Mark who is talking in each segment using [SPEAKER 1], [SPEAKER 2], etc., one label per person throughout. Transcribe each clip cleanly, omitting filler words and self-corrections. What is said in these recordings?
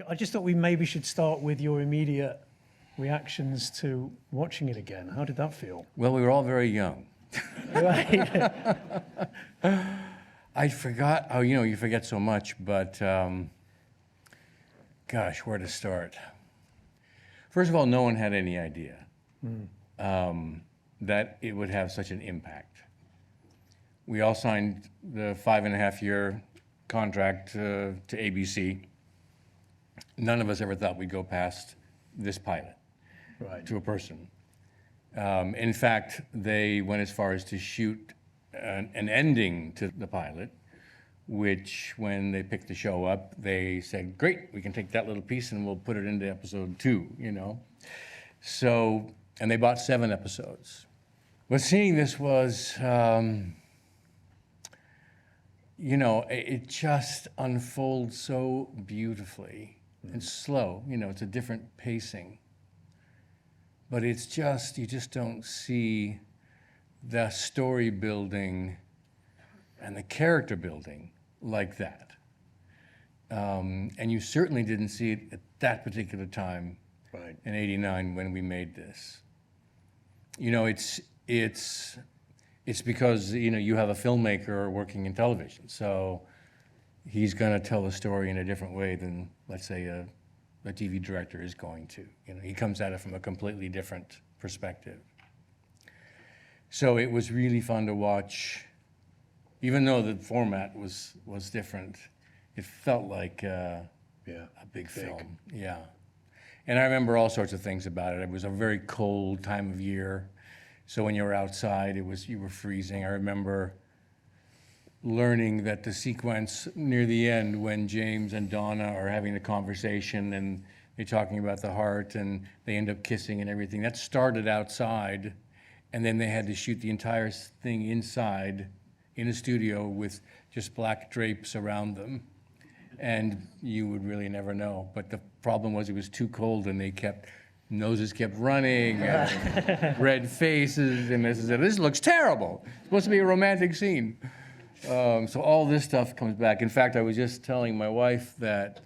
[SPEAKER 1] I just thought we maybe should start with your immediate reactions to watching it again. How did that feel?
[SPEAKER 2] Well, we were all very young.
[SPEAKER 1] Right.
[SPEAKER 2] I forgot, you forget so much, but gosh, where to start? First of all, no one had any idea that it would have such an impact. We all signed the 5.5-year contract to ABC. None of us ever thought we'd go past this pilot to a person. In fact, they went as far as to shoot an ending to the pilot, which when they picked the show up, they said, great, we can take that little piece and we'll put it into episode 2, So, and they bought 7 episodes. But seeing this was, it just unfolds so beautifully and slow. It's a different pacing. But it's just, you just don't see the story building and the character building like that. And you certainly didn't see it at that particular time in '89 when we made this. It's because, you have a filmmaker working in television. So he's going to tell the story in a different way than, let's say, a TV director is going to. He comes at it from a completely different perspective. So it was really fun to watch. Even though the format was different, it felt like a big film. Yeah. And I remember all sorts of things about it. It was a very cold time of year. So when you were outside, you were freezing. I remember learning that the sequence near the end when James and Donna are having a conversation and they're talking about the heart and they end up kissing and everything, that started outside, and then they had to shoot the entire thing inside in a studio with just black drapes around them. And you would really never know. But the problem was it was too cold and noses kept running, and red faces, and this looks terrible. It's supposed to be a romantic scene. So all this stuff comes back. In fact, I was just telling my wife that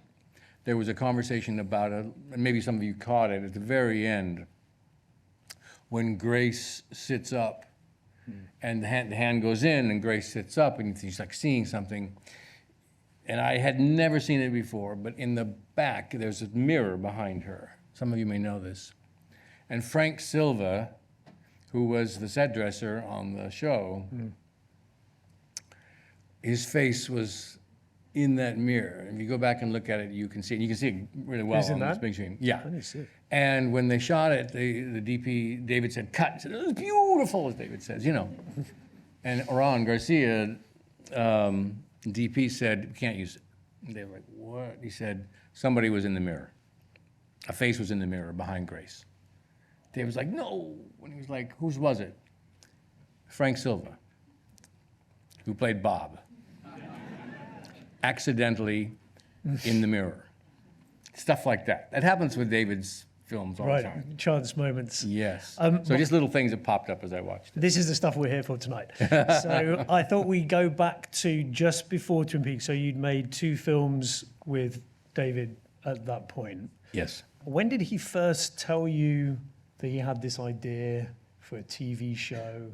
[SPEAKER 2] there was a conversation about it, and maybe some of you caught it, at the very end, when Grace sits up, and the hand goes in, and Grace sits up, and she's like seeing something. And I had never seen it before, but in the back, there's a mirror behind her. Some of you may know this. And Frank Silva, who was the set dresser on the show, his face was in that mirror. If you go back and look at it, you can see it. You can see it really well on this big screen. Yeah. And when they shot it, the DP, David said, cut. He said, it was beautiful, as David says, And Oran Garcia, DP said, we can't use it. And they were like, what? He said, somebody was in the mirror. A face was in the mirror behind Grace. David was like, no. And he was like, whose was it? Frank Silva, who played Bob. Accidentally in the mirror. Stuff like that. That happens with David's films all the time.
[SPEAKER 1] Chance moments.
[SPEAKER 2] Yes. So just little things that popped up as I watched it.
[SPEAKER 1] This is the stuff we're here for tonight. So I thought we'd go back to just before Twin Peaks. So you'd made 2 films with David at that point.
[SPEAKER 2] Yes.
[SPEAKER 1] When did he first tell you that he had this idea for a TV show?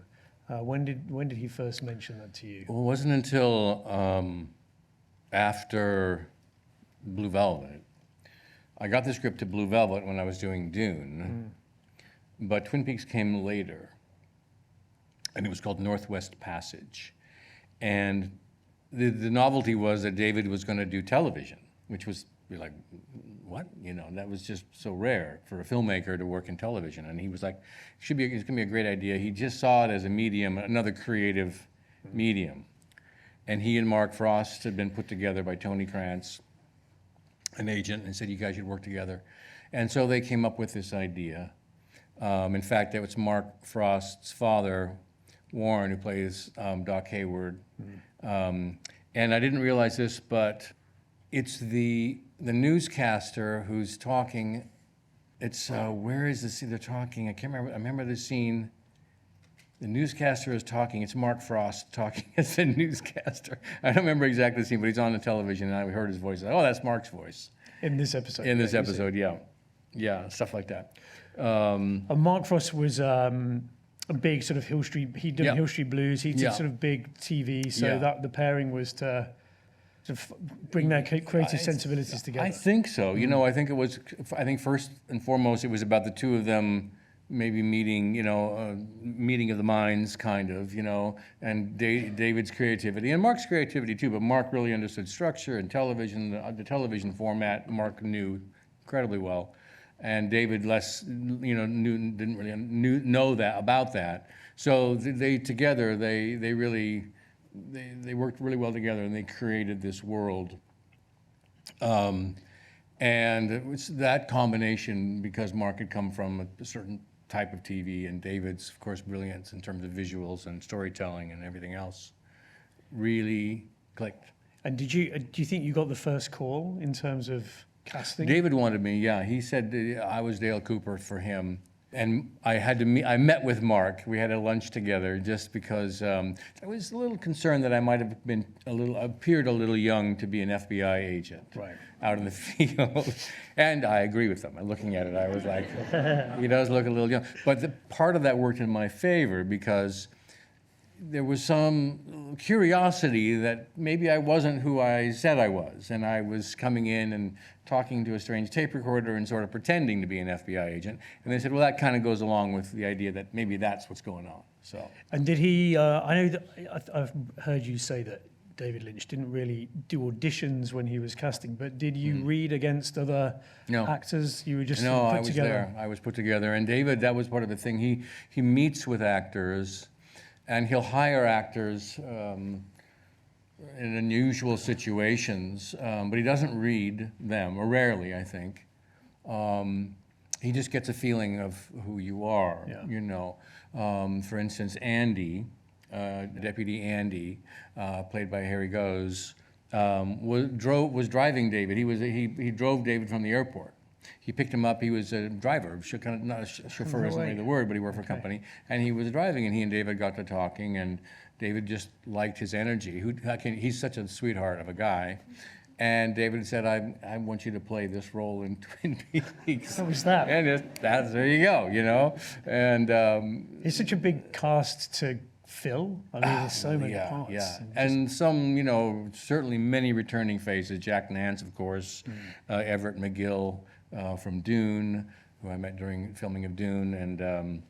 [SPEAKER 1] When did he first mention that to you?
[SPEAKER 2] Well, it wasn't until after Blue Velvet. I got the script to Blue Velvet when I was doing Dune, but Twin Peaks came later, and it was called Northwest Passage. And the novelty was that David was going to do television, which was like, what? That was just so rare for a filmmaker to work in television. And he was like, it's going to be a great idea. He just saw it as a medium, another creative medium. And he and Mark Frost had been put together by Tony Krantz, an agent, and said, you guys should work together. And so they came up with this idea. In fact, it was Mark Frost's father, Warren, who plays Doc Hayward. And I didn't realize this, but it's the newscaster who's talking. It's, where is the scene they're talking? I can't remember. I remember the scene. The newscaster is talking. It's Mark Frost talking as the newscaster. I don't remember exactly the scene, but he's on the television, and I heard his voice. Oh, that's Mark's voice.
[SPEAKER 1] in this episode.
[SPEAKER 2] In this episode, yeah, stuff like that.
[SPEAKER 1] And Mark Frost was a big sort of Hill Street. He'd done Hill Street Blues. He did sort of big TV. So that the pairing was to sort of bring their creative sensibilities together.
[SPEAKER 2] I think so. You know, I think first and foremost, it was about the two of them maybe meeting, meeting of the minds, kind of, and David's creativity and Mark's creativity too. But Mark really understood structure and television, the television format. Mark knew incredibly well, and David less, didn't really know that about that. So they together, they really worked really well together, and they created this world. And it was that combination, because Mark had come from a certain type of TV, and David's, of course, brilliance in terms of visuals and storytelling and everything else, really clicked.
[SPEAKER 1] And do you think you got the first call in terms of casting?
[SPEAKER 2] David wanted me, yeah. He said I was Dale Cooper for him. And I met with Mark. We had a lunch together just because I was a little concerned that I might have appeared a little young to be an FBI agent out in the field. And I agree with him. Looking at it, I was like, he does look a little young. But part of that worked in my favor, because there was some curiosity that maybe I wasn't who I said I was. And I was coming in and talking to a strange tape recorder and sort of pretending to be an FBI agent. And they said, well, that kind of goes along with the idea that maybe that's what's going on. So.
[SPEAKER 1] And did he, I know that I've heard you say that David Lynch didn't really do auditions when he was casting, but did you read against other actors? You were just
[SPEAKER 2] No,
[SPEAKER 1] put
[SPEAKER 2] I was
[SPEAKER 1] together?
[SPEAKER 2] there. I was put together. And David, that was part of the thing. He meets with actors, and he'll hire actors in unusual situations, but he doesn't read them, or rarely, I think. He just gets a feeling of who you are, For instance, Andy, Deputy Andy, played by Harry Goes, was driving David. He drove David from the airport. He picked him up. He was a driver, not a chauffeur isn't really the word, but he worked for a company. And he was driving, and he and David got to talking, and David just liked his energy. He's such a sweetheart of a guy. And David said, I want you to play this role in Twin Peaks.
[SPEAKER 1] What was that?
[SPEAKER 2] And there you go, And
[SPEAKER 1] it's such a big cast to fill. I mean, there's so many parts.
[SPEAKER 2] Yeah, and some, certainly many returning faces. Jack Nance, of course, Everett McGill from Dune, who I met during filming of Dune, and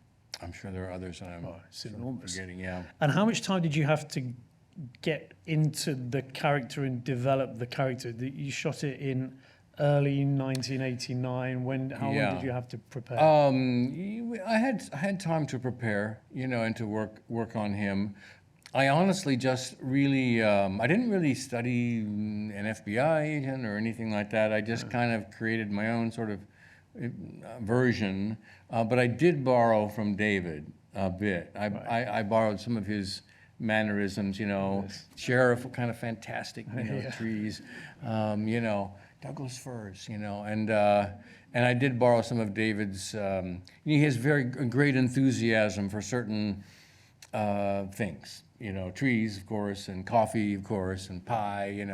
[SPEAKER 2] I'm sure there are others I'm forgetting, yeah.
[SPEAKER 1] And how much time did you have to get into the character and develop the character? You shot it in early 1989. How long did you have to prepare?
[SPEAKER 2] I had time to prepare, and to work on him. I honestly just really, I didn't really study an FBI agent or anything like that. I just kind of created my own sort of version, but I did borrow from David a bit. I borrowed some of his mannerisms, sheriff, kind of fantastic, trees, Douglas firs, and I did borrow some of David's. He has very great enthusiasm for certain things, trees, of course, and coffee, of course, and pie,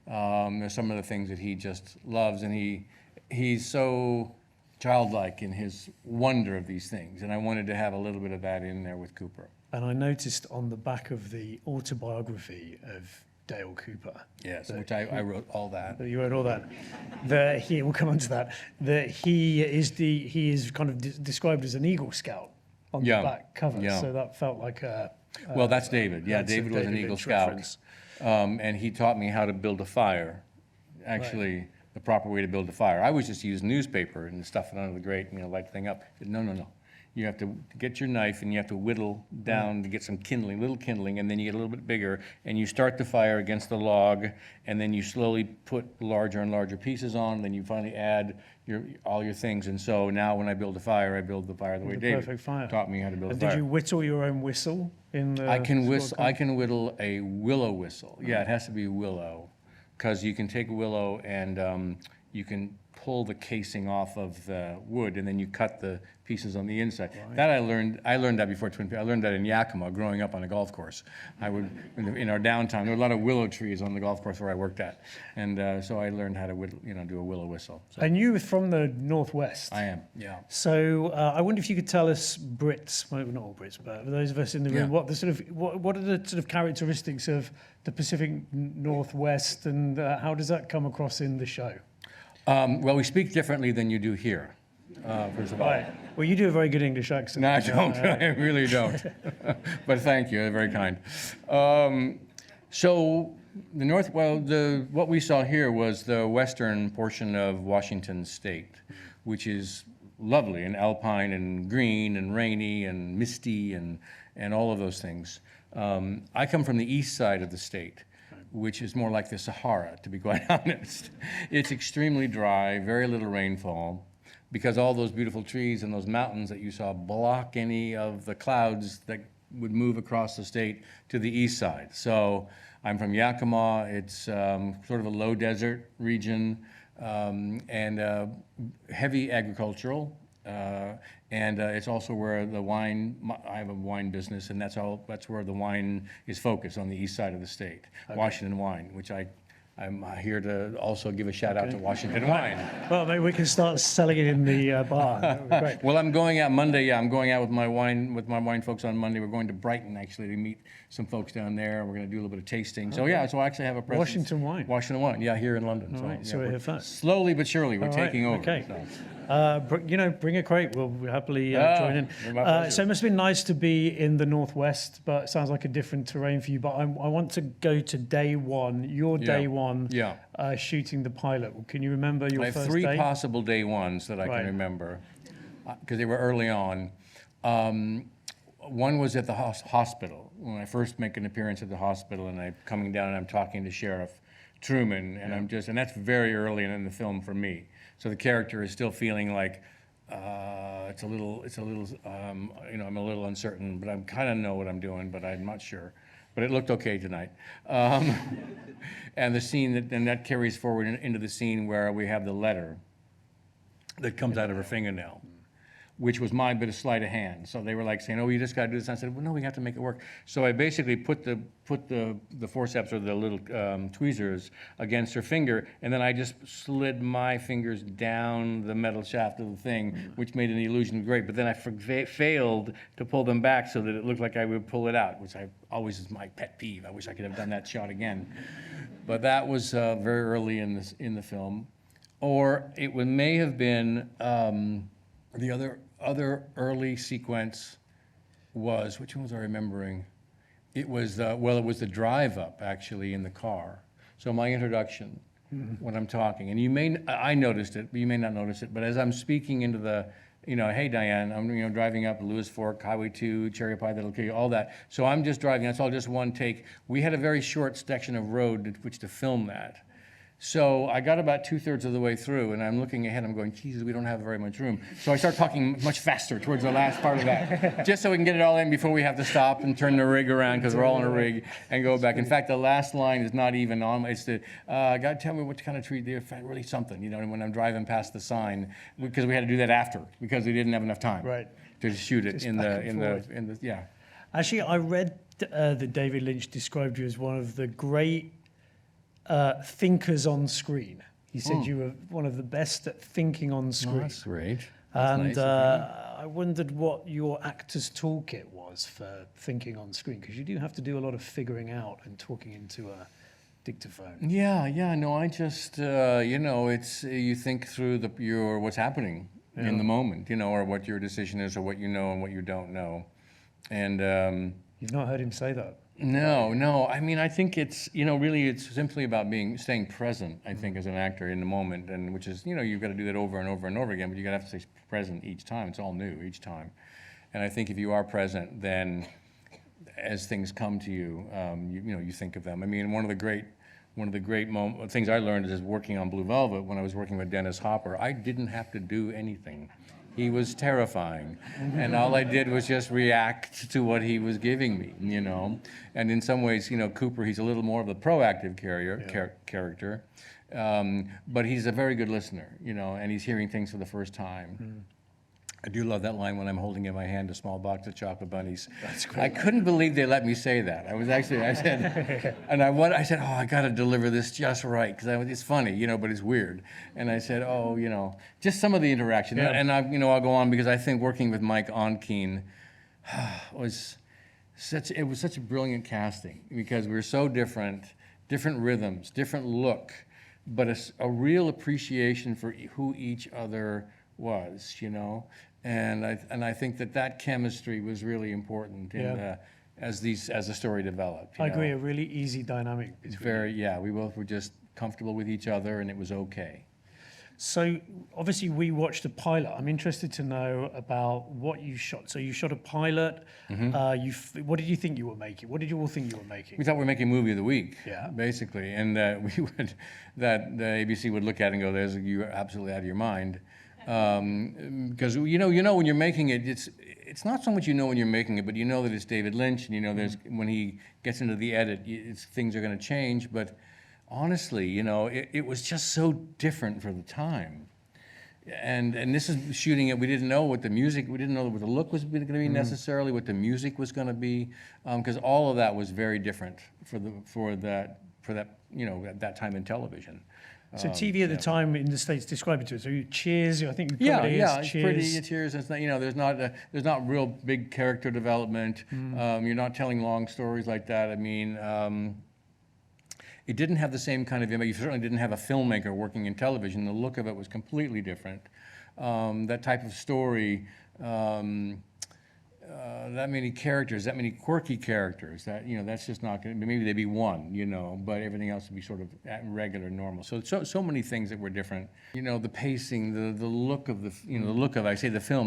[SPEAKER 2] There's some of the things that he just loves, and he's so childlike in his wonder of these things, and I wanted to have a little bit of that in there with Cooper.
[SPEAKER 1] And I noticed on the back of the autobiography of Dale Cooper.
[SPEAKER 2] Yes, which I wrote all that.
[SPEAKER 1] You wrote all that. We'll come on to that. That he is kind of described as an Eagle Scout on the back cover.
[SPEAKER 2] Yeah.
[SPEAKER 1] So that felt like a.
[SPEAKER 2] Well, that's David. Yeah, David was an Eagle Scout, and he taught me how to build a fire. Actually, the proper way to build a fire. I always just use newspaper and stuff it under the grate, light the thing up. He said, no. You have to get your knife and you have to whittle down to get some little kindling, and then you get a little bit bigger, and you start the fire against the log, and then you slowly put larger and larger pieces on, and then you finally add all your things. And so now when I build a fire, the way David taught me how to build a fire.
[SPEAKER 1] Did you whittle your own whistle in the?
[SPEAKER 2] I can whittle a willow whistle. Yeah, it has to be willow, because you can take willow and you can pull the casing off of the wood, and then you cut the pieces on the inside. Right. That I learned that before Twin Peaks. I learned that in Yakima, growing up on a golf course. I would, in our downtime, there were a lot of willow trees on the golf course where I worked at, and so I learned how to, do a willow whistle. So.
[SPEAKER 1] And you were from the Northwest.
[SPEAKER 2] I am, yeah.
[SPEAKER 1] So I wonder if you could tell us Brits, well, not all Brits, but for those of us in the room, what are the sort of characteristics of the Pacific Northwest, and how does that come across in the show?
[SPEAKER 2] Well, we speak differently than you do here, first of all.
[SPEAKER 1] Right. Well, you do a very good English accent.
[SPEAKER 2] No, I don't. I really don't. But thank you. You're very kind. So what we saw here was the western portion of Washington State, which is lovely and alpine and green and rainy and misty and all of those things. I come from the east side of the state, which is more like the Sahara, to be quite honest. It's extremely dry, very little rainfall, because all those beautiful trees and those mountains that you saw block any of the clouds that would move across the state to the east side. So I'm from Yakima. It's sort of a low desert region, and heavy agricultural. And it's also where the wine, I have a wine business, and that's where the wine is focused, on the east side of the state. Okay. Washington wine, which I'm here to also give a shout out to Washington wine.
[SPEAKER 1] Well, maybe we can start selling it in the bar. That would be great.
[SPEAKER 2] Well, I'm going out Monday. Yeah, I'm going out with my wine folks on Monday. We're going to Brighton, actually, to meet some folks down there. We're going to do a little bit of tasting. So yeah, so I actually have a presence.
[SPEAKER 1] Washington wine,
[SPEAKER 2] yeah, here in London.
[SPEAKER 1] All right, so we're here first.
[SPEAKER 2] Slowly but surely, we're taking over.
[SPEAKER 1] Okay. So. Bring a crate. We'll happily join in. So it must have been nice to be in the Northwest, but it sounds like a different terrain for you. But I want to go to day one, day one, shooting the pilot. Can you remember your first day? I have
[SPEAKER 2] three possible day ones that I can remember, because they were early on. One was at the hospital, when I first make an appearance at the hospital, and I'm coming down and I'm talking to Sheriff Truman, and and that's very early in the film for me. So the character is still feeling like it's a little, I'm a little uncertain, but I kind of know what I'm doing, but I'm not sure. But it looked okay tonight. And the scene that carries forward into the scene where we have the letter that comes out of her fingernail, which was my bit of sleight of hand. So they were like saying, "Oh, you just got to do this." And I said, "Well, no, we have to make it work." So I basically put the forceps, or the little tweezers, against her finger, and then I just slid my fingers down the metal shaft of the thing, which made an illusion great. But then I failed to pull them back so that it looked like I would pull it out, which I always is my pet peeve. I wish I could have done that shot again. But that was very early in the film, or it may have been the other early sequence was, which one was I remembering? It was it was the drive up, actually, in the car. So my introduction, when I'm talking, and I noticed it, but you may not notice it, but as I'm speaking into the, hey Diane, I'm driving up Lewis Fork, Highway 2, Cherry Pie, that'll kill you, all that. So I'm just driving, that's all just one take. We had a very short section of road which to film that. So I got about 2/3 of the way through, and I'm looking ahead, I'm going, Jesus, we don't have very much room. So I start talking much faster towards the last part of that, just so we can get it all in before we have to stop and turn the rig around, because we're all in a rig, and go back. In fact, the last line is not even on, it's the, God, tell me what kind of tree they're really something, when I'm driving past the sign, because we had to do that after, because we didn't have enough time to shoot it in the.
[SPEAKER 1] Actually, I read that David Lynch described you as one of the great thinkers on screen. He said you were one of the best at thinking on screen.
[SPEAKER 2] Oh, that's great.
[SPEAKER 1] That's nice I wondered what your actor's toolkit was for thinking on screen, because you do have to do a lot of figuring out and talking into a dictaphone.
[SPEAKER 2] No, I just, it's, you think through what's happening in the moment, or what your decision is, or what you know and what you don't know. And
[SPEAKER 1] you've not heard him say that?
[SPEAKER 2] No. I mean, I think it's, really it's simply about staying present, I think, as an actor in the moment, and which is, you've got to do that over and over and over again, but you got to have to stay present each time. It's all new each time. And I think if you are present, then as things come to you, you think of them. I mean, one of the great things I learned is working on Blue Velvet, when I was working with Dennis Hopper, I didn't have to do anything. He was terrifying, and all I did was just react to what he was giving me, And in some ways, Cooper, he's a little more of a proactive character, But he's a very good listener, you know, and he's hearing things for the first time. I do love that line when I'm holding in my hand a small box of chocolate bunnies.
[SPEAKER 1] That's great.
[SPEAKER 2] I couldn't believe they let me say that. I said, I said, oh, I got to deliver this just right, because it's funny, you know, but it's weird. And I said, oh, you know, just some of the interaction.
[SPEAKER 1] Yeah.
[SPEAKER 2] And I'll go on, because I think working with Mike Onkeen was such a brilliant casting, because we were so different rhythms, different look, but a real appreciation for who each other was, you know. And I think that chemistry was really important as the story developed.
[SPEAKER 1] I agree, a really easy dynamic between
[SPEAKER 2] we both were just comfortable with each other, and it was okay.
[SPEAKER 1] So obviously we watched a pilot. I'm interested to know about what you shot. So you shot a pilot. What did you think you were making? What did you all think you were making?
[SPEAKER 2] We thought we were making movie of the week,
[SPEAKER 1] basically,
[SPEAKER 2] and the ABC would look at it and go, "You're absolutely out of your mind." Because you know when you're making it, it's not so much when you're making it, but you know that it's David Lynch, and you know when he gets into the edit, things are going to change. But honestly, you know, it was just so different for the time. And this is shooting it. We didn't know what the look was going to be necessarily, what the music was going to be, because all of that was very different for that you know, at that time in television.
[SPEAKER 1] So TV at the time in the States described it to us. So Cheers, I think
[SPEAKER 2] it's
[SPEAKER 1] Cheers.
[SPEAKER 2] Pretty Cheers. It's not, you know, there's not real big character development. You're not telling long stories like that. I mean, it didn't have the same kind of image. You certainly didn't have a filmmaker working in television. The look of it was completely different. That type of story. That many characters, that many quirky characters, that, you know, that's just not going to, maybe they'd be one, you know, but everything else would be sort of regular, normal. So many things that were different. You know, the pacing, the look of the film, the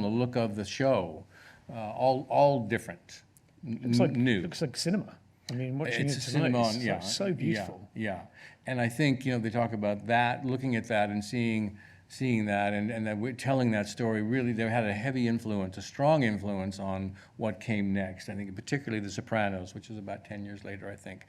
[SPEAKER 2] look of the show, all different, new.
[SPEAKER 1] Looks like cinema. I mean, watching
[SPEAKER 2] It's
[SPEAKER 1] it tonight,
[SPEAKER 2] it's
[SPEAKER 1] so beautiful.
[SPEAKER 2] Yeah. And I think, you know, they talk about that, looking at that and seeing that, and that we're telling that story, really, they had a heavy influence, a strong influence on what came next. I think particularly The Sopranos, which is about 10 years later, I think,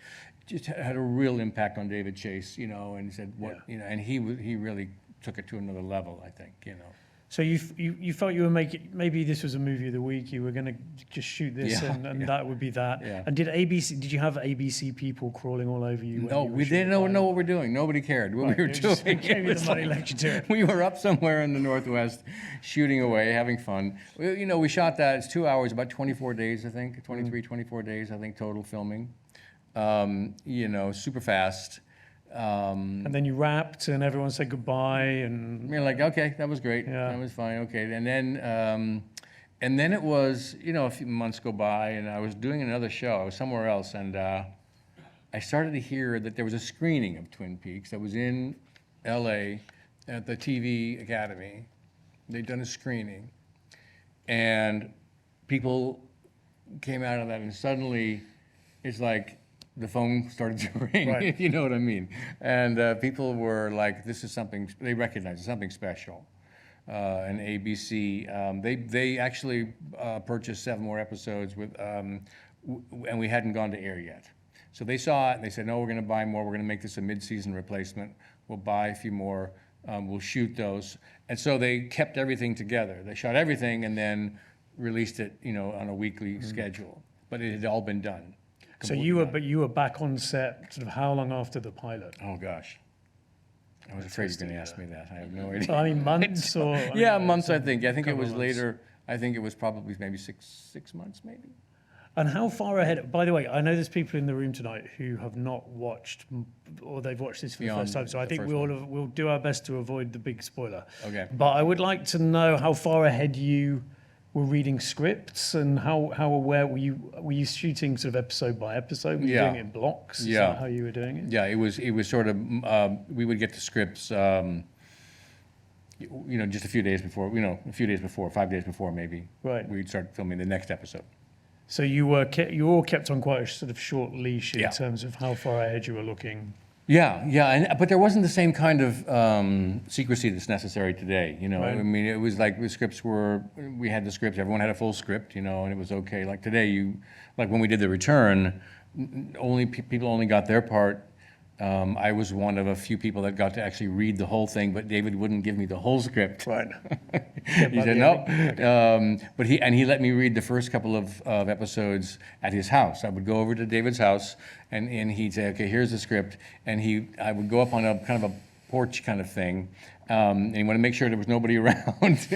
[SPEAKER 2] just had a real impact on David Chase, you know, and said you know, and he really took it to another level, I think, you know.
[SPEAKER 1] So you felt you were making, maybe this was a movie of the week, you were going to just shoot this and that would be that.
[SPEAKER 2] Yeah.
[SPEAKER 1] And did you have ABC people crawling all over you?
[SPEAKER 2] No, we didn't know what we're doing. Nobody cared what we were doing.
[SPEAKER 1] Gave you the money, left you to it.
[SPEAKER 2] We were up somewhere in the Northwest shooting away, having fun. You know, we shot that, it's 2 hours, about 24 days, I think, 24 days, I think, total filming. You know, super fast.
[SPEAKER 1] And then you wrapped and everyone said goodbye and
[SPEAKER 2] you're like, okay, that was great. That was fine. Okay. And then it was, you know, a few months go by and I was doing another show. I was somewhere else, and I started to hear that there was a screening of Twin Peaks that was in LA at the TV Academy. They'd done a screening and people came out of that, and suddenly it's like the phone started to ring, if you know what I mean. And people were like, this is something, they recognized it's something special. And ABC, they actually purchased 7 more episodes with, and we hadn't gone to air yet. So they saw it and they said, no, we're gonna buy more. We're gonna make this a mid-season replacement. We'll buy a few more, we'll shoot those. And so they kept everything together. They shot everything and then released it, you know, on a weekly schedule. But it had all been done.
[SPEAKER 1] So you were back on set sort of how long after the pilot?
[SPEAKER 2] Oh gosh, I was afraid you were going to ask me that. I have no idea.
[SPEAKER 1] So, I mean, months or?
[SPEAKER 2] Months. I think. I think it was later. I think it was probably maybe six months, maybe.
[SPEAKER 1] And how far ahead? By the way, I know there's people in the room tonight who have not watched, or they've watched this for the first time. So I think we'll do our best to avoid the big spoiler.
[SPEAKER 2] Okay.
[SPEAKER 1] But I would like to know how far ahead you were reading scripts, and how aware were you? Were you shooting sort of episode by episode? Were you doing it in blocks? Is that how you were doing it?
[SPEAKER 2] Yeah, it was sort of. We would get the scripts. You know, just a few days before. 5 days before, maybe.
[SPEAKER 1] Right.
[SPEAKER 2] We'd start filming the next episode.
[SPEAKER 1] So you all kept on quite a sort of short leash in terms of how far ahead you were looking.
[SPEAKER 2] But there wasn't the same kind of secrecy that's necessary today, you know.
[SPEAKER 1] Right.
[SPEAKER 2] I mean, it was like we had the scripts, everyone had a full script, you know, and it was okay. Like today, like when we did The Return, people only got their part I was one of a few people that got to actually read the whole thing, but David wouldn't give me the whole script.
[SPEAKER 1] Right.
[SPEAKER 2] He said no. But he let me read the first couple of episodes at his house. I would go over to David's house, and he'd say, okay, here's the script. And I would go up on a kind of a porch kind of thing, and he wanted to make sure there was nobody around.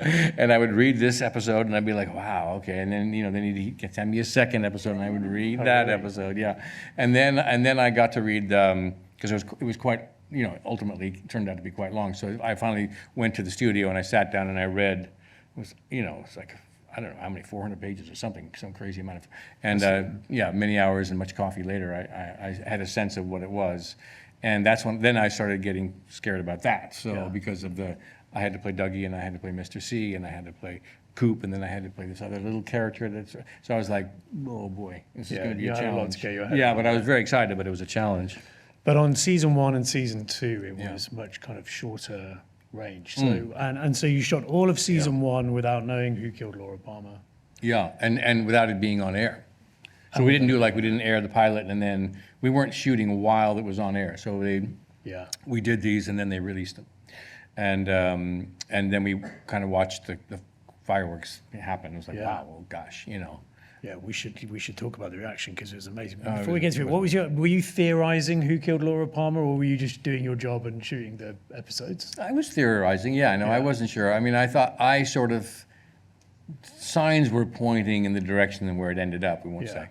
[SPEAKER 2] And I would read this episode, and I'd be like, wow, okay. And then, then he'd send me a second episode, and I would read that episode, yeah. And then I got to read, because it was quite, ultimately turned out to be quite long. So I finally went to the studio, and I sat down, and I read, it's like, I don't know how many, 400 pages or something, some crazy amount of, and many hours and much coffee later, I had a sense of what it was. And then I started getting scared about that. So because of I had to play Dougie, and I had to play Mr. C, and I had to play Coop, and then I had to play this other little character. So I was like, oh boy, this is going to be a challenge.
[SPEAKER 1] A lot to get your head
[SPEAKER 2] around. But I was very excited, but it was a challenge.
[SPEAKER 1] But on season 1 and season 2, it was much kind of shorter range. So and so you shot all of season 1 without knowing who killed Laura Palmer.
[SPEAKER 2] Yeah, and without it being on air. So we didn't air the pilot, and then we weren't shooting while it was on air. So we did these, and then they released them, and then we kind of watched the fireworks happen. It was like, wow, well, gosh,
[SPEAKER 1] Yeah, we should talk about the reaction, because it was amazing. Before we get to it, were you theorizing who killed Laura Palmer, or were you just doing your job and shooting the episodes?
[SPEAKER 2] I was theorizing. Yeah, no, I wasn't sure. I mean, I thought signs were pointing in the direction of where it ended up. We won't say,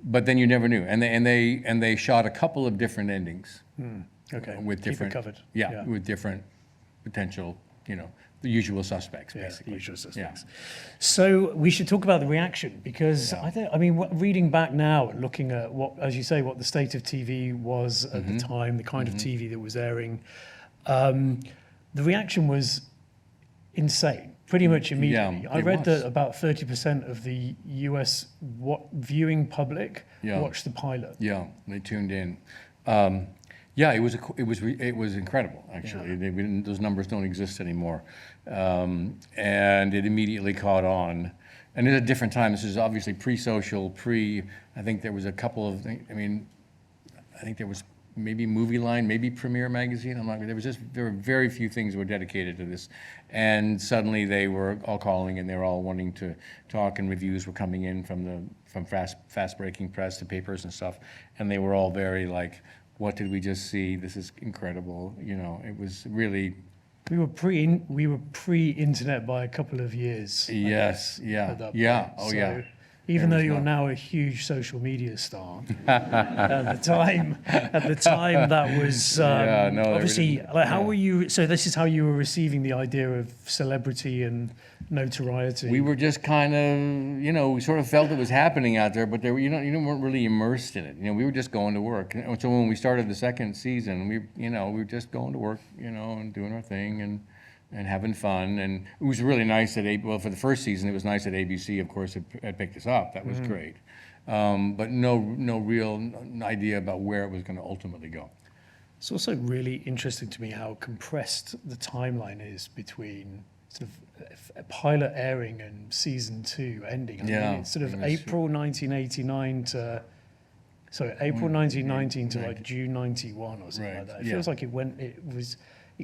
[SPEAKER 2] but then you never knew. And they shot a couple of different endings.
[SPEAKER 1] Okay.
[SPEAKER 2] With different,
[SPEAKER 1] keep it covered.
[SPEAKER 2] Yeah, with different potential, the usual suspects, basically.
[SPEAKER 1] The usual suspects.
[SPEAKER 2] Yeah.
[SPEAKER 1] So we should talk about the reaction, because reading back now, looking at as you say, what the state of TV was at the time, the kind of TV that was airing, the reaction was insane, pretty much immediately. I read that about 30% of the US viewing public watched the pilot.
[SPEAKER 2] Yeah, they tuned in. It was incredible, actually. Those numbers don't exist anymore, and it immediately caught on. And at a different time, this is obviously pre-social, I think there was a couple of things. I mean, I think there was maybe Movie Line, maybe Premiere Magazine. There were very few things that were dedicated to this, and suddenly they were all calling, and they were all wanting to talk, and reviews were coming in from fast breaking press to papers and stuff, and they were all very like, what did we just see? This is incredible. It was really.
[SPEAKER 1] We were pre-internet by a couple of years.
[SPEAKER 2] Yes. Yeah. Oh, yeah.
[SPEAKER 1] Even though you're now a huge social media star, at the time that was obviously. How were you? So this is how you were receiving the idea of celebrity and notoriety.
[SPEAKER 2] We were just kind of, we sort of felt it was happening out there, but you weren't really immersed in it. We were just going to work. So when we started the second season, we were just going to work, and doing our thing and having fun. And it was really nice that for the first season, it was nice that ABC, of course, had picked us up. That was great. But no real idea about where it was going to ultimately go.
[SPEAKER 1] It's also really interesting to me how compressed the timeline is between sort of a pilot airing and season 2 ending. I mean, it's sort of April 1989 to April 1919 to like June 91 or something like that. It feels like it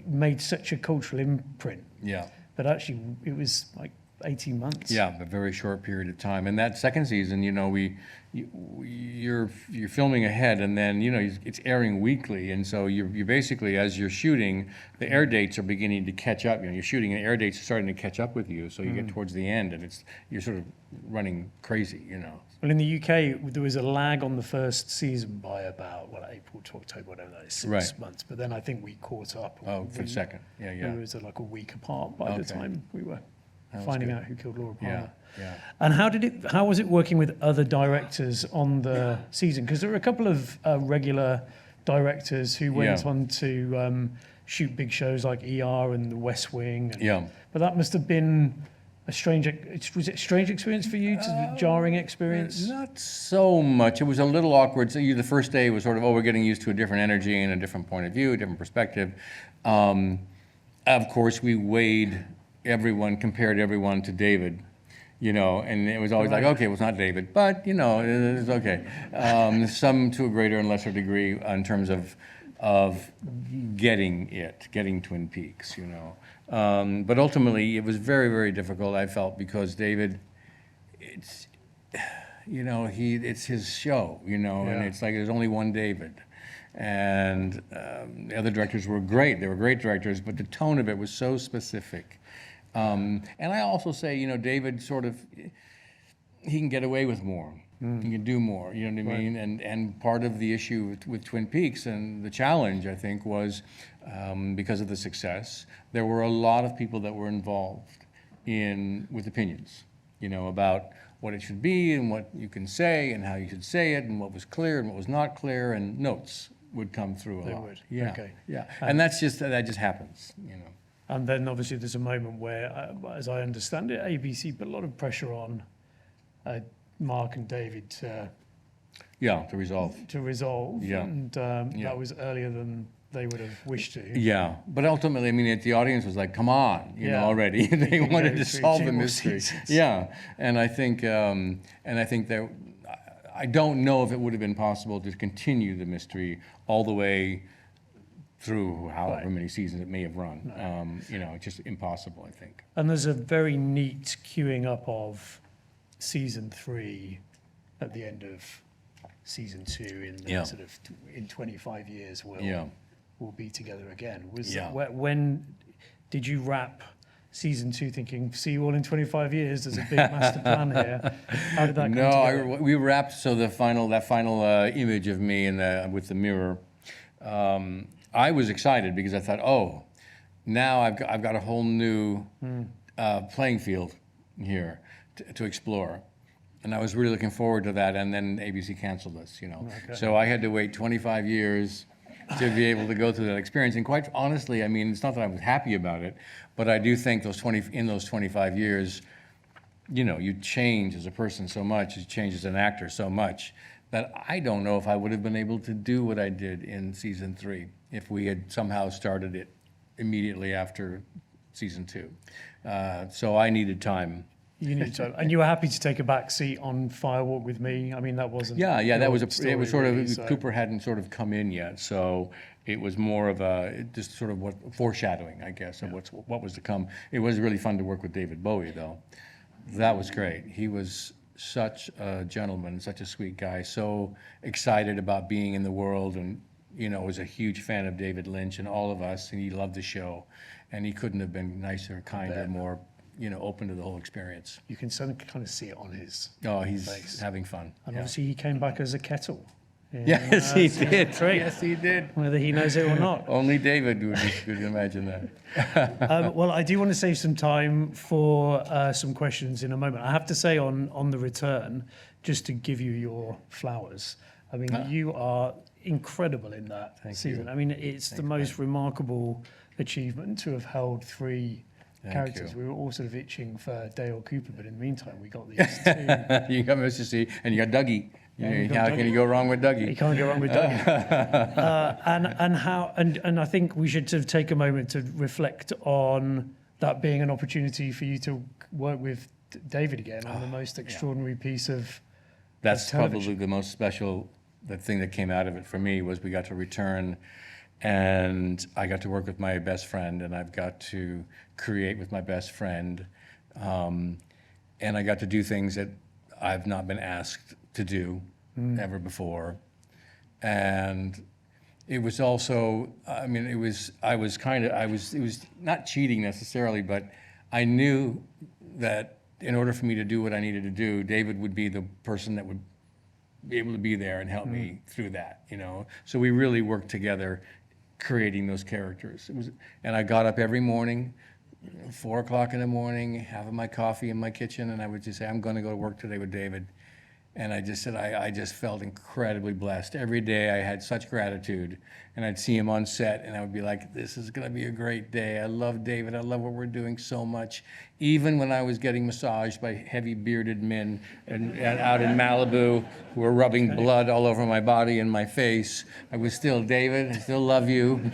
[SPEAKER 1] made such a cultural imprint.
[SPEAKER 2] Yeah.
[SPEAKER 1] But actually, it was like 18 months.
[SPEAKER 2] Yeah, a very short period of time. And that second season, you're filming ahead, and then it's airing weekly, and so you're basically, as you're shooting, the air dates are beginning to catch up. You're shooting, and air dates are starting to catch up with you. So you get towards the end, and you're sort of running crazy.
[SPEAKER 1] Well, in the UK, there was a lag on the first season by about April to October, whatever that is, 6 months. But then I think we caught up.
[SPEAKER 2] For the second, yeah.
[SPEAKER 1] It was like a week apart by the time we were finding out who killed Laura Palmer.
[SPEAKER 2] Yeah.
[SPEAKER 1] And how was it working with other directors on the season? Because there were a couple of regular directors who went on to shoot big shows like ER and The West Wing. But that must have been was it a strange experience for you? A jarring experience?
[SPEAKER 2] Not so much. It was a little awkward. So the first day was sort of, we're getting used to a different energy and a different point of view, a different perspective. Of course, we compared everyone to David. and it was always like, okay, well, it's not David, but, it's okay. Some to a greater and lesser degree in terms of getting Twin Peaks, But ultimately, it was very, very difficult, I felt, because David, it's his show, and it's like there's only one David. And the other directors were great. They were great directors, but the tone of it was so specific. And I also say, David he can get away with more. He can do more, you know what I mean? And part of the issue with Twin Peaks and the challenge, I think, was because of the success, there were a lot of people that were involved with opinions, about what it should be and what you can say and how you should say it and what was clear and what was not clear, and notes would come through a lot. They would. Yeah. Okay. Yeah. And that just happens,
[SPEAKER 1] And then obviously there's a moment where, as I understand it, ABC put a lot of pressure on Mark and David to
[SPEAKER 2] resolve.
[SPEAKER 1] Yeah. And that was earlier than they would have wished to.
[SPEAKER 2] Yeah. But ultimately, the audience was like, come on, already. They wanted to solve the mystery. Yeah. And I think that I don't know if it would have been possible to continue the mystery all the way through however many seasons it may have run. No. It's just impossible, I think.
[SPEAKER 1] And there's a very neat queuing up of season 3 at the end of season 2 in the in 25 years we'll be together again. When did you wrap season 2 thinking, see you all in 25 years, there's a big master plan here? How did that come together?
[SPEAKER 2] We wrapped, so that final image of me with the mirror, I was excited because I thought, now I've got a whole new playing field here to explore. And I was really looking forward to that, and then ABC canceled us, Okay. So I had to wait 25 years to be able to go through that experience. And quite honestly, it's not that I was happy about it, but I do think in those 25 years, you change as a person so much, you change as an actor so much, that I don't know if I would have been able to do what I did in season 3 if we had somehow started it immediately after season 2. So I needed time.
[SPEAKER 1] You needed time, and you were happy to take a back seat on Firewalk with Me. That wasn't.
[SPEAKER 2] Yeah, that was it was sort of Cooper hadn't sort of come in yet, so it was more of just sort of foreshadowing, I guess, of what was to come. It was really fun to work with David Bowie, though. That was great. He was such a gentleman, such a sweet guy, so excited about being in the world, and was a huge fan of David Lynch and all of us, and he loved the show, and he couldn't have been nicer, kinder, more open to the whole experience.
[SPEAKER 1] You can kind of see it on his
[SPEAKER 2] he's
[SPEAKER 1] face.
[SPEAKER 2] Having fun.
[SPEAKER 1] And obviously he came back as a kettle.
[SPEAKER 2] Yes, he did. Yes, he did.
[SPEAKER 1] Whether he knows it or not.
[SPEAKER 2] Only David could imagine that.
[SPEAKER 1] Well, I do want to save some time for some questions in a moment. I have to say on the return, just to give you your flowers, you are incredible in that season. It's the most remarkable achievement to have held 3 characters.
[SPEAKER 2] You.
[SPEAKER 1] We were all sort of itching for Dale Cooper, but in the meantime, we got these 2.
[SPEAKER 2] You got Mr. C, and you got Dougie. How can you go wrong with Dougie?
[SPEAKER 1] You can't go wrong with Dougie. And I think we should sort of take a moment to reflect on that being an opportunity for you to work with David again on the most extraordinary piece of
[SPEAKER 2] That's
[SPEAKER 1] television.
[SPEAKER 2] Probably the most special. The thing that came out of it for me was we got to return. And I got to work with my best friend, and I've got to create with my best friend. And I got to do things that I've not been asked to do ever before. And it was also, it was not cheating necessarily, but I knew that in order for me to do what I needed to do, David would be the person that would be able to be there and help me through that, So we really worked together creating those characters. And I got up every morning, 4 o'clock in the morning, having my coffee in my kitchen, and I would just say, I'm going to go to work today with David. And I just said, I just felt incredibly blessed. Every day I had such gratitude, and I'd see him on set, and I would be like, this is going to be a great day. I love David. I love what we're doing so much. Even when I was getting massaged by heavy bearded men and out in Malibu who were rubbing blood all over my body and my face, I was still, David, I still love you.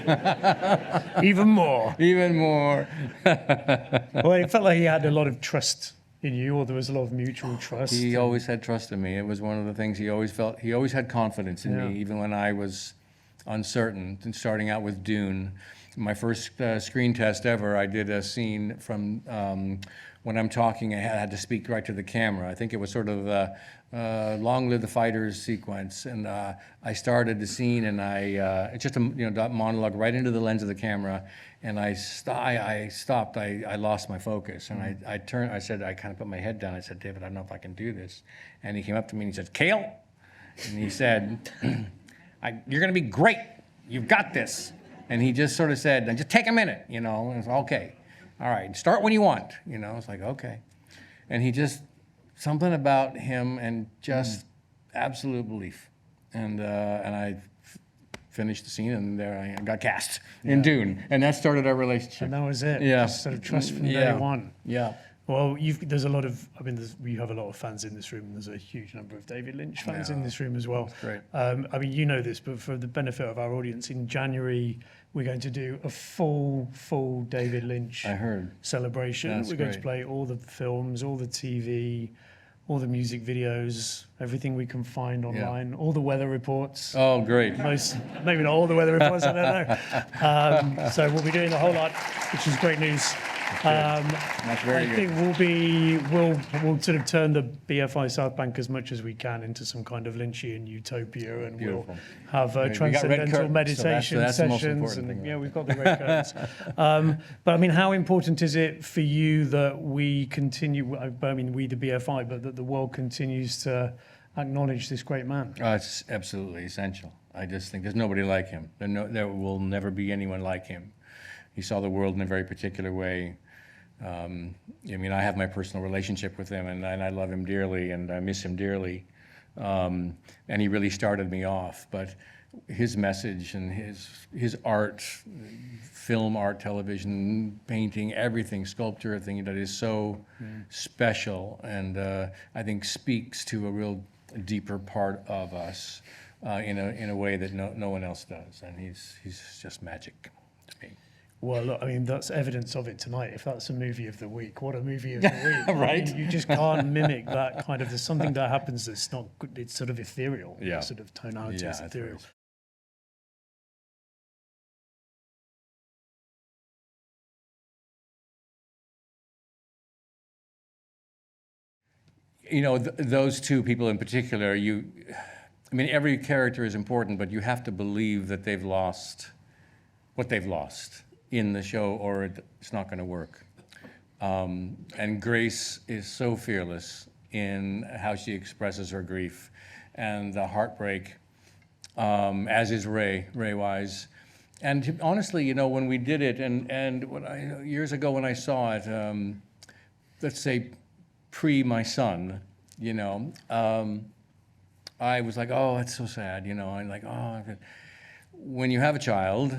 [SPEAKER 1] Even more.
[SPEAKER 2] Even more.
[SPEAKER 1] Well, it felt like he had a lot of trust in you, or there was a lot of mutual trust?
[SPEAKER 2] He always had trust in me. It was one of the things he always felt. He always had confidence in me, even when I was uncertain. And starting out with Dune, my first screen test ever, I did a scene from when I'm talking, I had to speak right to the camera. I think it was sort of Long Live the Fighters sequence, and I started the scene, and it's just a monologue right into the lens of the camera, and I stopped. I lost my focus, and I turned. I said, I kind of put my head down. I said, David, I don't know if I can do this. And he came up to me and he said, Kale, and he said, you're going to be great. You've got this. And he just sort of said, just take a minute, and it's okay. All right, start when you want, It's like, okay. And he just, something about him and just absolute belief. And I finished the scene, and there I got cast in Dune. And that started our relationship.
[SPEAKER 1] And that was it.
[SPEAKER 2] Yeah.
[SPEAKER 1] Just sort of trust from day one.
[SPEAKER 2] Yeah.
[SPEAKER 1] Well, there's a lot of, we have a lot of fans in this room, and there's a huge number of David Lynch fans in this room as well.
[SPEAKER 2] That's great.
[SPEAKER 1] You know this, but for the benefit of our audience, in January, we're going to do a full David Lynch celebration.
[SPEAKER 2] That's
[SPEAKER 1] we're going to play all the films, all the TV, all the music videos, everything we can find online, all the weather reports.
[SPEAKER 2] Oh, great.
[SPEAKER 1] Maybe not all the weather reports, I don't know. So we'll be doing the whole lot, which is great news.
[SPEAKER 2] That's very good.
[SPEAKER 1] I think we'll sort of turn the BFI South Bank as much as we can into some kind of Lynchian utopia, and we'll have transcendental meditation sessions, and we've got the red curtains. But how important is it for you that we continue? We the BFI, but that the world continues to acknowledge this great man?
[SPEAKER 2] It's absolutely essential. I just think there's nobody like him. There will never be anyone like him. He saw the world in a very particular way. I have my personal relationship with him, and I love him dearly, and I miss him dearly. And he really started me off. But his message and his art, film art, television, painting, everything, sculpture, I think that is so special, and I think speaks to a real deeper part of us in a way that no one else does. And he's just magic to me.
[SPEAKER 1] Well, look, that's evidence of it tonight. If that's a movie of the week, what a movie of the week.
[SPEAKER 2] Right?
[SPEAKER 1] You just can't mimic that kind of, there's something that happens that's not good. It's sort of ethereal.
[SPEAKER 2] Yeah.
[SPEAKER 1] Sort of tonality is ethereal. Those two people in particular, every character is important, but you have to believe that they've lost what they've lost in the show, or it's not going to work. And Grace is so fearless in how she expresses her grief and the heartbreak, as is Ray Wise. And honestly, when we did it, and years ago when I saw it, let's say pre my son, I was like, oh, that's so sad, I'm like, oh. When you have a child,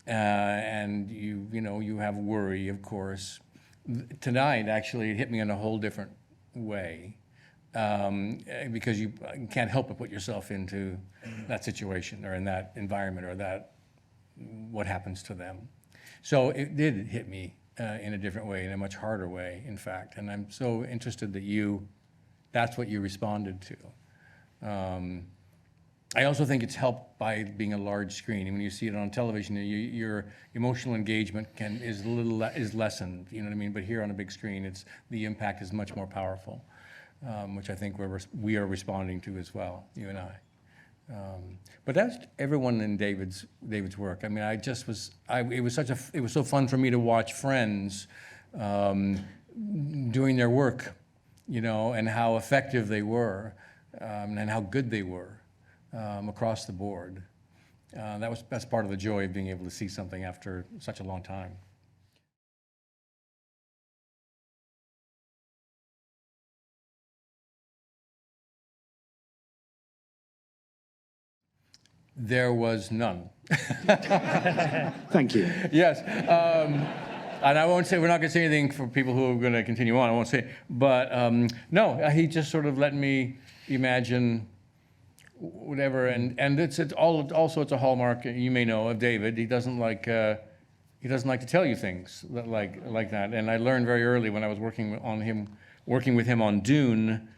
[SPEAKER 1] and you have worry, of course. Tonight, actually, it hit me in a whole different way, because you can't help but put yourself into that situation or in that environment or that what happens to them. So it did hit me in a different way, in a much harder way, in fact. And I'm so interested that that's what you responded to. I also think it's helped by being a large screen. When you see it on television, your emotional engagement is lessened. You know what I mean? But here on a big screen, the impact is much more powerful, which I think we are responding to as well, you and I. But that's everyone in David's work. It was so fun for me to watch friends doing their work, and how effective they were, and how good they were. Across the board. That's part of the joy of being able to see something after such a long time. There was none.
[SPEAKER 3] Thank you.
[SPEAKER 2] Yes. And I won't say, we're not going to say anything for people who are going to continue on, I won't say, but no, he just sort of let me imagine whatever, and it's also a hallmark, you may know, of David. He doesn't like to tell you things like that. And I learned very early when I was working on him working with him on Dune,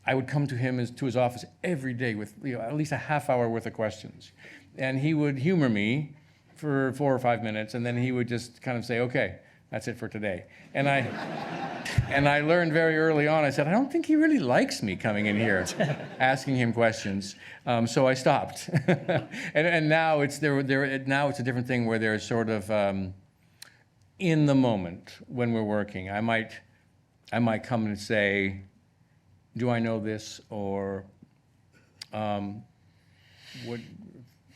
[SPEAKER 2] I would come to him to his office every day with at least a half hour worth of questions. And he would humor me for 4 or 5 minutes, and then he would just kind of say, okay, that's it for today. And I learned very early on, I said, I don't think he really likes me coming in here, asking him questions. So I stopped. and now it's now it's a different thing where there's sort of, in the moment when we're working, I might come and say, do I know this? Or what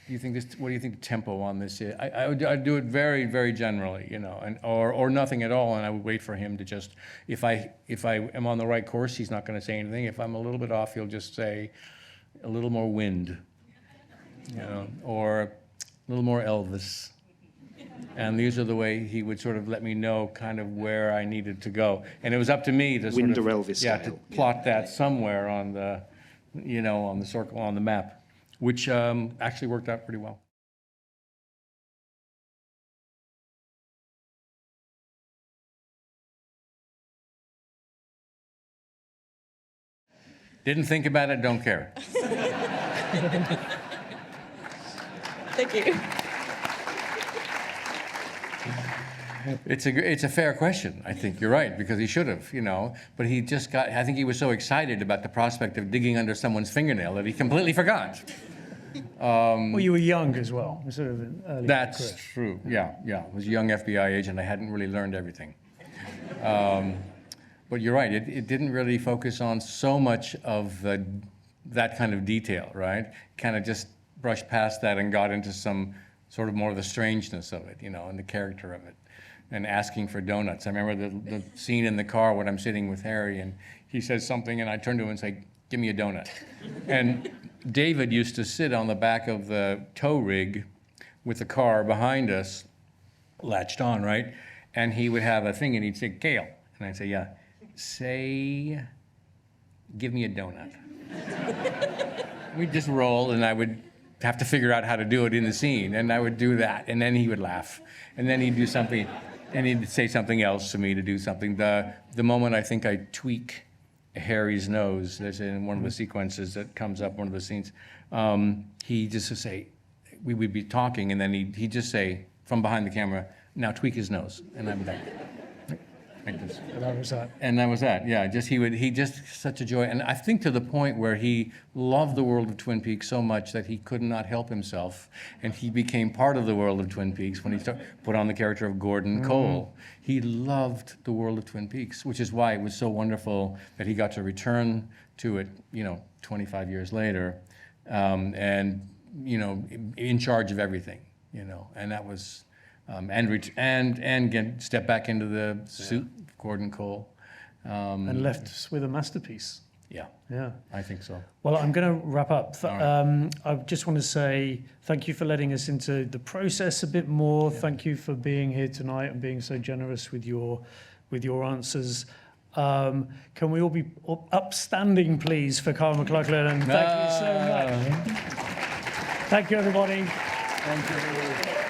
[SPEAKER 2] do you think what do you think the tempo on this is? I'd do it very, very generally, or nothing at all, and I would wait for him to just, if I am on the right course, he's not going to say anything. If I'm a little bit off, he'll just say a little more wind, or a little more Elvis. And these are the way he would sort of let me know kind of where I needed to go. And it was up to me to
[SPEAKER 3] Wind
[SPEAKER 2] sort
[SPEAKER 3] or
[SPEAKER 2] of,
[SPEAKER 3] Elvis
[SPEAKER 2] to
[SPEAKER 3] style.
[SPEAKER 2] plot that somewhere on the, on the circle, on the map, which actually worked out pretty well. Didn't think about it, don't care.
[SPEAKER 4] Thank you.
[SPEAKER 2] It's a fair question. I think you're right, because he should have, but he just got, I think he was so excited about the prospect of digging under someone's fingernail that he completely forgot.
[SPEAKER 1] Well, you were young as well, sort of an early
[SPEAKER 2] That's
[SPEAKER 1] career.
[SPEAKER 2] true, yeah. I was a young FBI agent. I hadn't really learned everything. But you're right, it didn't really focus on so much of that kind of detail, right? Kind of just brushed past that and got into some sort of more of the strangeness of it, and the character of it. And asking for donuts. I remember the scene in the car when I'm sitting with Harry and he says something and I turn to him and say, give me a donut. And David used to sit on the back of the tow rig with the car behind us, latched on, right? And he would have a thing and he'd say, Kale. And I'd say, yeah. Say, give me a donut. We'd just roll and I would have to figure out how to do it in the scene. And I would do that. And then he would laugh. And then he'd do something. And he'd say something else to me to do something. The moment I think I tweak Harry's nose, there's in one of the sequences that comes up, one of the scenes, he just would say, we would be talking, and then he'd just say, from behind the camera, now tweak his nose. And I'm like this.
[SPEAKER 1] And that was that.
[SPEAKER 2] And that was that, yeah. He just such a joy. And I think to the point where he loved the world of Twin Peaks so much that he could not help himself. And he became part of the world of Twin Peaks when he put on the character of Gordon Cole. He loved the world of Twin Peaks, which is why it was so wonderful that he got to return to it, 25 years later, and, in charge of everything, and that was, and step back into the suit of Gordon Cole.
[SPEAKER 1] And left us with a masterpiece.
[SPEAKER 2] Yeah,
[SPEAKER 1] Yeah.
[SPEAKER 2] I think so.
[SPEAKER 1] Well, I'm going to wrap up.
[SPEAKER 2] right.
[SPEAKER 1] I just want to say thank you for letting us into the process a bit more. Yeah. Thank you for being here tonight and being so generous with your answers. Can we all be upstanding, please, for Kyle MacLachlan? And thank you so much. Thank you, everybody.
[SPEAKER 2] Thank you.